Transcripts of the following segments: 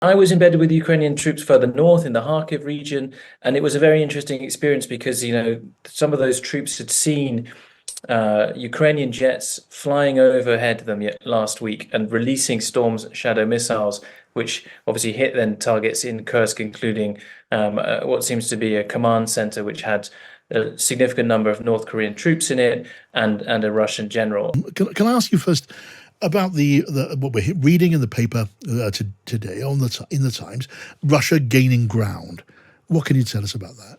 I was embedded with Ukrainian troops further north in the Kharkiv region, and it was a very interesting experience because, some of those troops had seen Ukrainian jets flying overhead them last week and releasing Storm's Shadow missiles, which obviously hit then targets in Kursk, including what seems to be a command center, which had a significant number of North Korean troops in it and a Russian general. Can I ask you first about the what we're reading in the paper today in the Times, Russia gaining ground? What can you tell us about that?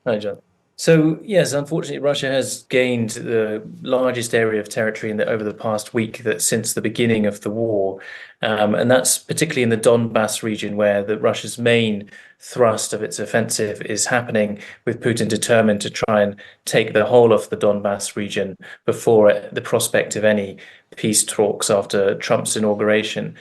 Hi, John. So, yes, unfortunately, Russia has gained the largest area of territory over the past week since the beginning of the war. And that's particularly in the Donbass region, where Russia's main thrust of its offensive is happening, with Putin determined to try and take the whole of the Donbass region before the prospect of any peace talks after Trump's inauguration.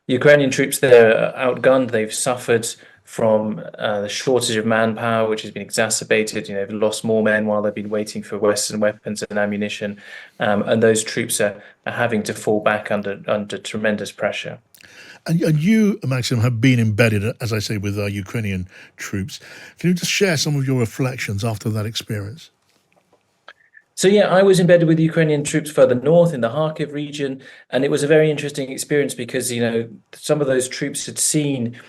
Ukrainian troops there are outgunned. They've suffered from the shortage of manpower, which has been exacerbated. They've lost more men while they've been waiting for Western weapons and ammunition, and those troops are having to fall back under tremendous pressure. And you, Maxim, have been embedded, as I say, with Ukrainian troops. Can you just share some of your reflections after that experience? So yeah, I was embedded with Ukrainian troops further north in the Kharkiv region, and it was a very interesting experience because, some of those troops had seen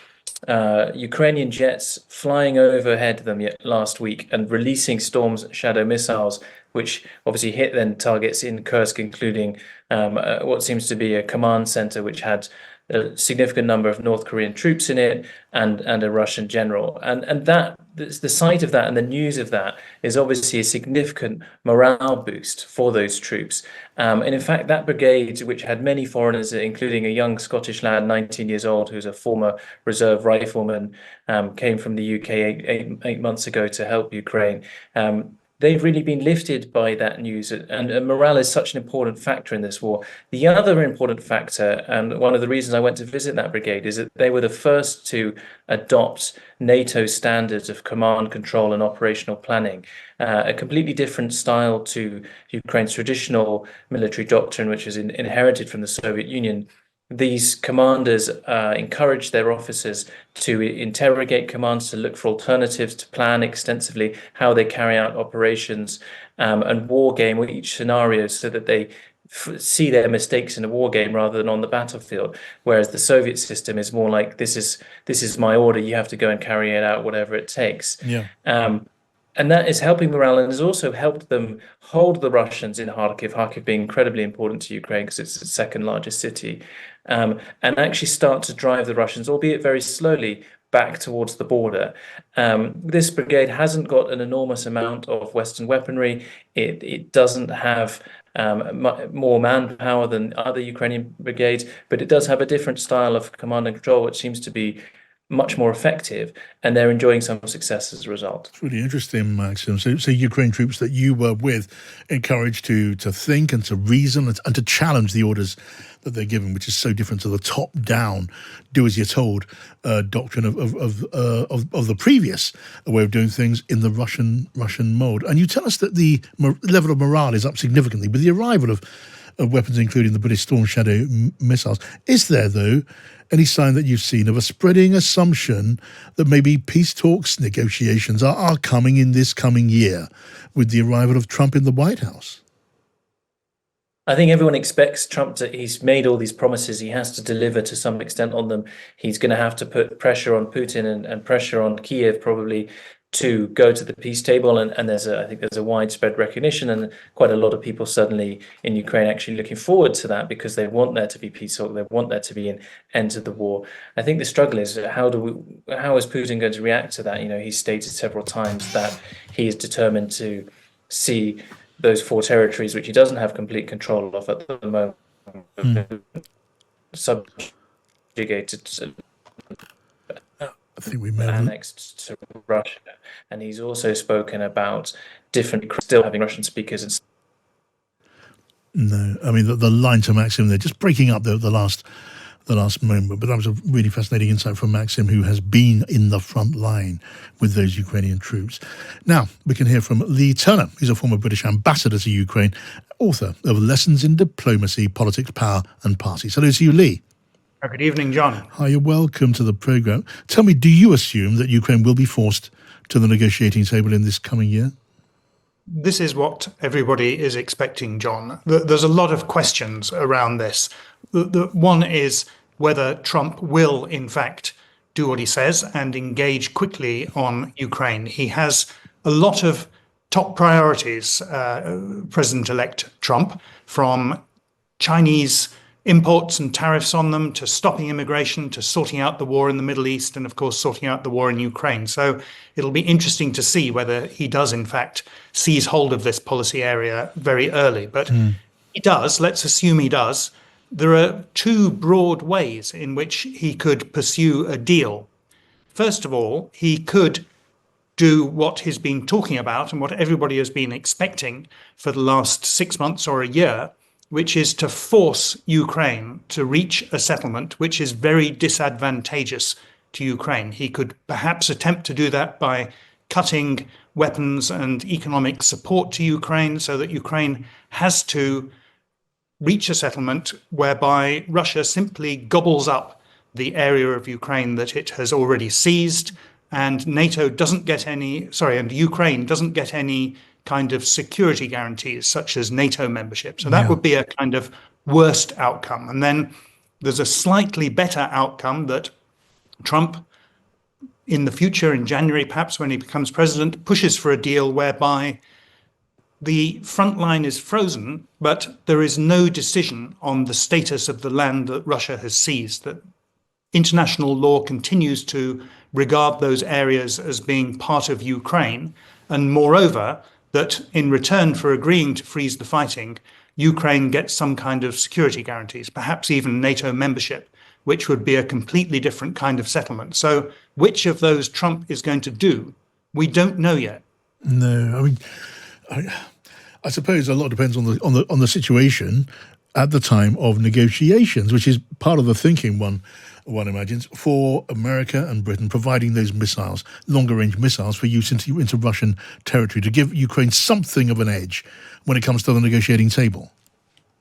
Ukrainian jets flying overhead them last week and releasing Storm's Shadow missiles, which obviously hit then targets in Kursk, including what seems to be a command center, which had a significant number of North Korean troops in it and a Russian general. And that the sight of that and the news of that is obviously a significant morale boost for those troops. And in fact, that brigade, which had many foreigners, including a young Scottish lad, 19 years old, who's a former reserve rifleman, came from the UK eight months ago to help Ukraine. They've really been lifted by that news, and morale is such an important factor in this war. The other important factor, and one of the reasons I went to visit that brigade, is that they were the first to adopt NATO standards of command, control, and operational planning, a completely different style to Ukraine's traditional military doctrine, which is inherited from the Soviet Union. These commanders encourage their officers to interrogate commands, to look for alternatives, to plan extensively how they carry out operations, and war game with each scenario so that they see their mistakes in a war game rather than on the battlefield. Whereas the Soviet system is more like, this is my order, you have to go and carry it out, whatever it takes. Yeah. And that is helping morale, and has also helped them hold the Russians in Kharkiv being incredibly important to Ukraine because it's the second largest city, and actually start to drive the Russians, albeit very slowly, back towards the border. This brigade hasn't got an enormous amount of Western weaponry. It doesn't have more manpower than other Ukrainian brigades, but it does have a different style of command and control, which seems to be much more effective, and they're enjoying some success as a result. It's really interesting, Maxim. So Ukraine troops that you were with encouraged to think and to reason and to challenge the orders that they're given, which is so different to the top-down, do as you're told doctrine of the previous way of doing things in the Russian mold. And you tell us that the level of morale is up significantly with the arrival of weapons, including the British Storm Shadow missiles. Is there, though, any sign that you've seen of a spreading assumption that maybe peace talks, negotiations are coming in this coming year with the arrival of Trump in the White House? I think everyone expects Trump he's made all these promises, he has to deliver to some extent on them. He's going to have to put pressure on Putin and pressure on Kiev probably to go to the peace table, and I think there's a widespread recognition, and quite a lot of people suddenly in Ukraine actually looking forward to that because they want there to be peace, they want there to be an end to the war. I think the struggle is how is Putin going to react to that? He's stated several times that he is determined to see those four territories, which he doesn't have complete control of at the moment, subjugated. I think we may have annexed to Russia, and he's also spoken about still having Russian speakers. And no, I mean the line to Maxim there, just breaking up the last moment. But that was a really fascinating insight from Maxim, who has been in the front line with those Ukrainian troops. Now we can hear from Leigh Turner. He's a former British ambassador to Ukraine, author of Lessons in Diplomacy, Politics, Power and Parties. Hello to you, Leigh. Good evening, John. Hi, you're welcome to the program. Tell me, do you assume that Ukraine will be forced to the negotiating table in this coming year? This is what everybody is expecting, John. There's a lot of questions around this. The one is whether Trump will, in fact, do what he says and engage quickly on Ukraine. He has a lot of top priorities, President-elect Trump, from Chinese imports and tariffs on them, to stopping immigration, to sorting out the war in the Middle East, and of course, sorting out the war in Ukraine. So it'll be interesting to see whether he does, in fact, seize hold of this policy area very early. But he does, let's assume he does. There are two broad ways in which he could pursue a deal. First of all, he could do what he's been talking about and what everybody has been expecting for the last 6 months or a year, which is to force Ukraine to reach a settlement which is very disadvantageous to Ukraine. He could perhaps attempt to do that by cutting weapons and economic support to Ukraine so that Ukraine has to reach a settlement whereby Russia simply gobbles up the area of Ukraine that it has already seized, and NATO doesn't get any, and Ukraine doesn't get any kind of security guarantees such as NATO membership. So that would be a kind of worst outcome. And then there's a slightly better outcome that Trump, in the future, in January, perhaps when he becomes president, pushes for a deal whereby the front line is frozen, but there is no decision on the status of the land that Russia has seized, that international law continues to regard those areas as being part of Ukraine. And moreover, that in return for agreeing to freeze the fighting, Ukraine gets some kind of security guarantees, perhaps even NATO membership, which would be a completely different kind of settlement. So which of those Trump is going to do, we don't know yet. No, I mean, I suppose a lot depends on the situation at the time of negotiations, which is part of the thinking one imagines, for America and Britain providing those missiles, longer-range missiles, for use into Russian territory to give Ukraine something of an edge when it comes to the negotiating table.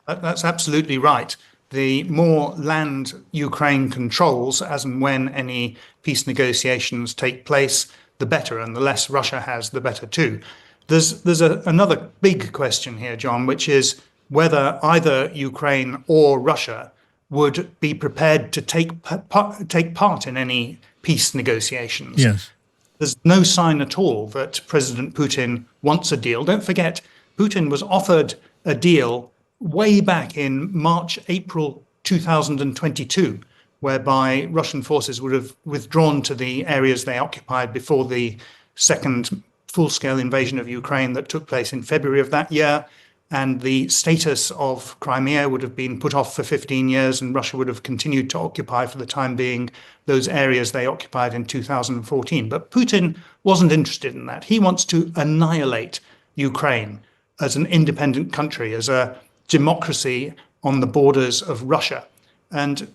That's absolutely right. The more land Ukraine controls, as and when any peace negotiations take place, the better, and the less Russia has, the better too. There's another big question here, John, which is whether either Ukraine or Russia would be prepared to take part in any peace negotiations. Yes. There's no sign at all that President Putin wants a deal. Don't forget, Putin was offered a deal way back in March, April 2022, whereby Russian forces would have withdrawn to the areas they occupied before the second full-scale invasion of Ukraine that took place in February of that year. And the status of Crimea would have been put off for 15 years, and Russia would have continued to occupy for the time being those areas they occupied in 2014. But Putin wasn't interested in that. He wants to annihilate Ukraine as an independent country, as a democracy on the borders of Russia. And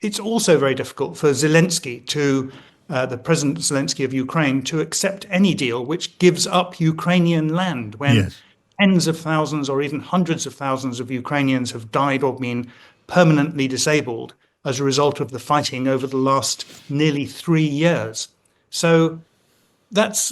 it's also very difficult for Zelensky the President Zelensky of Ukraine, to accept any deal which gives up Ukrainian land when tens of thousands or even hundreds of thousands of Ukrainians have died or been permanently disabled as a result of the fighting over the last nearly 3 years. So that's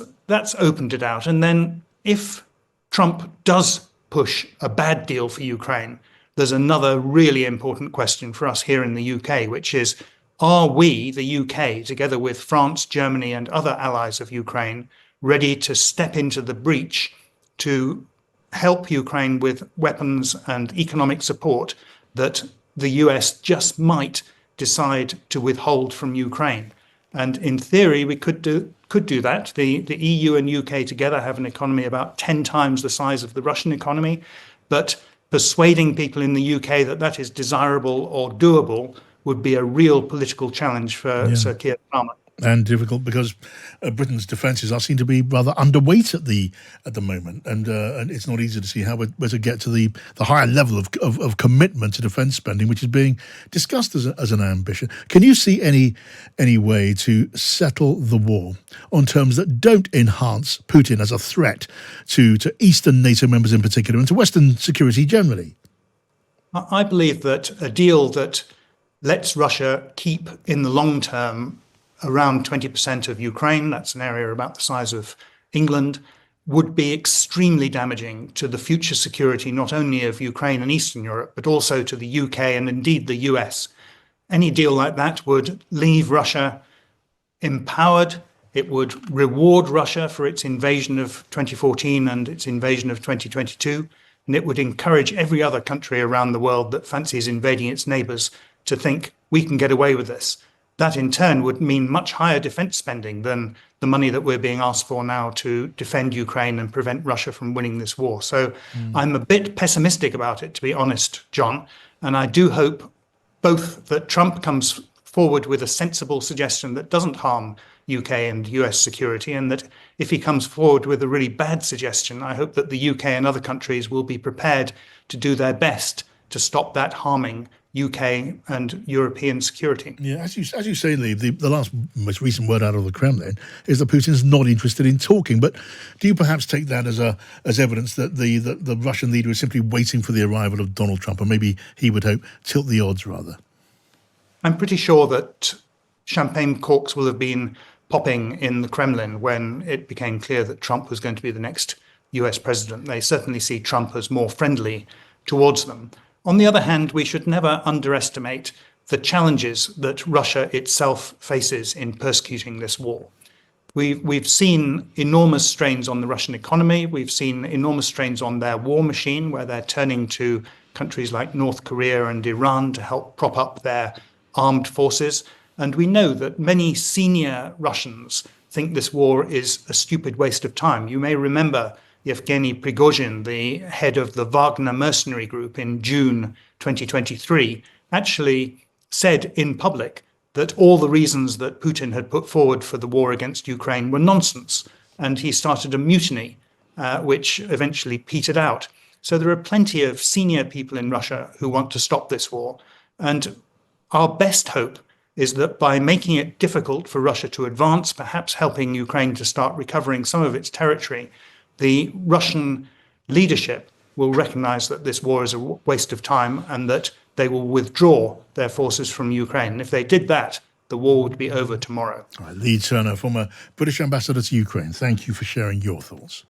opened it out. And then if Trump does push a bad deal for Ukraine, there's another really important question for us here in the UK, which is, are we, the UK, together with France, Germany, and other allies of Ukraine, ready to step into the breach to help Ukraine with weapons and economic support that the US just might decide to withhold from Ukraine? And in theory, we could do that. The EU and UK together have an economy about 10 times the size of the Russian economy, but persuading people in the UK that that is desirable or doable would be a real political challenge for Sir Keir Starmer. And difficult because Britain's defences are seen to be rather underweight at the moment, and it's not easy to see how we're to get to the higher level of commitment to defence spending, which is being discussed as an ambition. Can you see any way to settle the war on terms that don't enhance Putin as a threat to Eastern NATO members in particular and to Western security generally? I believe that a deal that lets Russia keep in the long term around 20% of Ukraine, that's an area about the size of England, would be extremely damaging to the future security not only of Ukraine and Eastern Europe, but also to the UK and indeed the US. Any deal like that would leave Russia empowered. It would reward Russia for its invasion of 2014 and its invasion of 2022. And it would encourage every other country around the world that fancies invading its neighbors to think we can get away with this. That in turn would mean much higher defense spending than the money that we're being asked for now to defend Ukraine and prevent Russia from winning this war. So I'm a bit pessimistic about it, to be honest, John. And I do hope both that Trump comes forward with a sensible suggestion that doesn't harm UK and US security, and that if he comes forward with a really bad suggestion, I hope that the UK and other countries will be prepared to do their best to stop that harming UK and European security. Yeah, as you say, Leigh, the most recent word out of the Kremlin is that Putin's not interested in talking. But do you perhaps take that as evidence that the Russian leader is simply waiting for the arrival of Donald Trump, or maybe he would hope tilt the odds rather? I'm pretty sure that champagne corks will have been popping in the Kremlin when it became clear that Trump was going to be the next US president. They certainly see Trump as more friendly towards them. On the other hand, we should never underestimate the challenges that Russia itself faces in persecuting this war. We've seen enormous strains on the Russian economy. We've seen enormous strains on their war machine, where they're turning to countries like North Korea and Iran to help prop up their armed forces. And we know that many senior Russians think this war is a stupid waste of time. You may remember Yevgeny Prigozhin, the head of the Wagner mercenary group in June 2023, actually said in public that all the reasons that Putin had put forward for the war against Ukraine were nonsense. And he started a mutiny, which eventually petered out. So there are plenty of senior people in Russia who want to stop this war. And our best hope is that by making it difficult for Russia to advance, perhaps helping Ukraine to start recovering some of its territory, the Russian leadership will recognize that this war is a waste of time and that they will withdraw their forces from Ukraine. If they did that, the war would be over tomorrow. All right, Leigh Turner, former British ambassador to Ukraine, thank you for sharing your thoughts.